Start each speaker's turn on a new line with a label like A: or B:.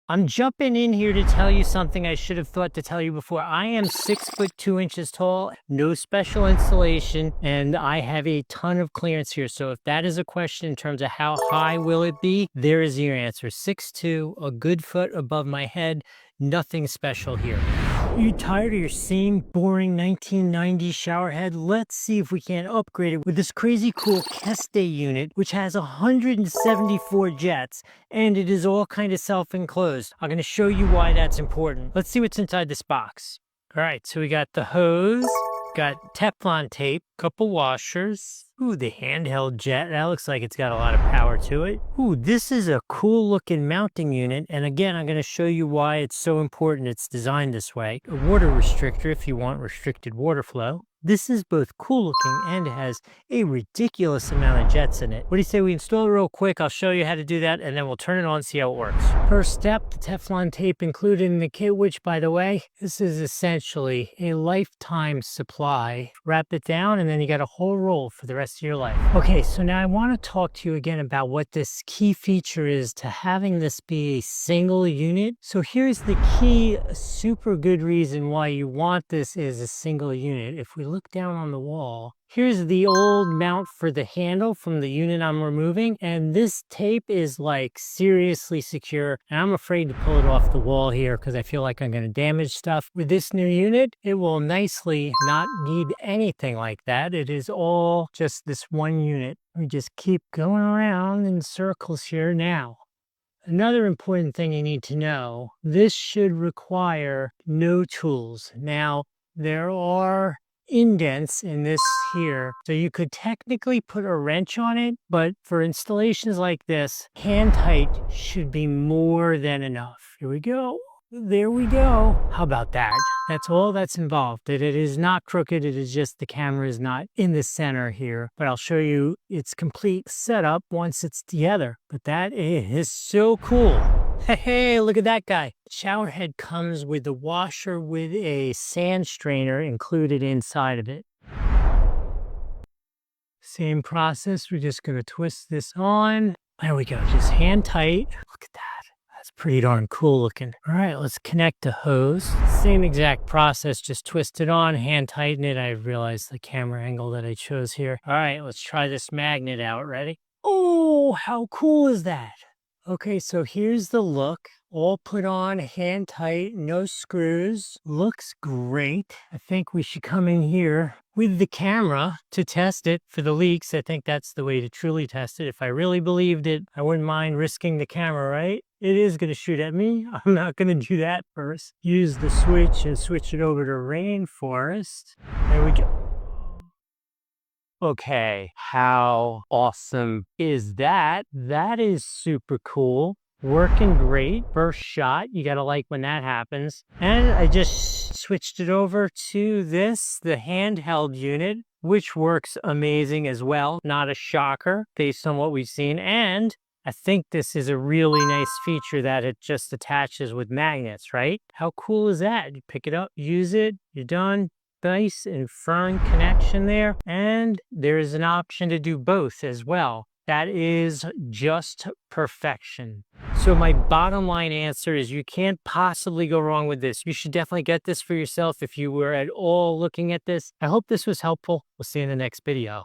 A: I'm jumping in here to tell you something I should have thought to tell you before. I am 6'2" tall, no special installation, and I have a ton of clearance here. So if that is a question in terms of how high will it be, there is your answer. 6'2", a good foot above my head, nothing special here. Are you tired of your same boring 1990s shower head? Let's see if we can't upgrade it with this crazy cool Keste unit, which has 174 jets, and it is all kind of self-enclosed. I'm going to show you why that's important. Let's see what's inside this box. All right, so we got the hose, got Teflon tape, couple washers. Ooh, the handheld jet. That looks like it's got a lot of power to it. Ooh, this is a cool looking mounting unit. And again, I'm going to show you why it's so important it's designed this way. A water restrictor if you want restricted water flow. This is both cool looking and has a ridiculous amount of jets in it. What do you say we install it real quick? I'll show you how to do that and then we'll turn it on and see how it works. First step, the Teflon tape included in the kit, which by the way, this is essentially a lifetime supply. Wrap it down and then you got a whole roll for the rest of your life. Okay, so now I want to talk to you again about what this key feature is to having this be a single unit. So here's the key, super good reason why you want this as a single unit. If we look down on the wall, here's the old mount for the handle from the unit I'm removing, and this tape is like seriously secure, and I'm afraid to pull it off the wall here because I feel like I'm going to damage stuff. With this new unit, it will nicely not need anything like that. It is all just this one unit. We just keep going around in circles here now. Another important thing you need to know, this should require no tools. Now, there are indents in this here, so you could technically put a wrench on it, but for installations like this, hand tight should be more than enough. Here we go. There we go. How about that? That's all that's involved. It is not crooked. It is just the camera is not in the center here, but I'll show you its complete setup once it's together. But that is so cool. Hey, look at that guy. Shower head comes with the washer with a sand strainer included inside of it. Same process. We're just going to twist this on. There we go. Just hand tight. Look at that. That's pretty darn cool looking. All right, let's connect the hose. Same exact process, just twist it on, hand tighten it. I realized the camera angle that I chose here. All right, let's try this magnet out. Ready? Oh, how cool is that? Okay, so here's the look. All put on, hand tight, no screws. Looks great. I think we should come in here with the camera to test it for the leaks. I think that's the way to truly test it. If I really believed it, I wouldn't mind risking the camera, right? It is going to shoot at me. I'm not going to do that first. Use the switch and switch it over to rainforest. There we go. Okay, how awesome is that? That is super cool. Working great. First shot. You gotta like when that happens. And I just switched it over to this, the handheld unit, which works amazing as well. Not a shocker based on what we've seen. And I think this is a really nice feature that it just attaches with magnets, right? How cool is that? You pick it up, use it, you're done. Nice and firm connection there. And there is an option to do both as well. That is just perfection. So my bottom line answer is you can't possibly go wrong with this. You should definitely get this for yourself if you were at all looking at this. I hope this was helpful. We'll see you in the next video.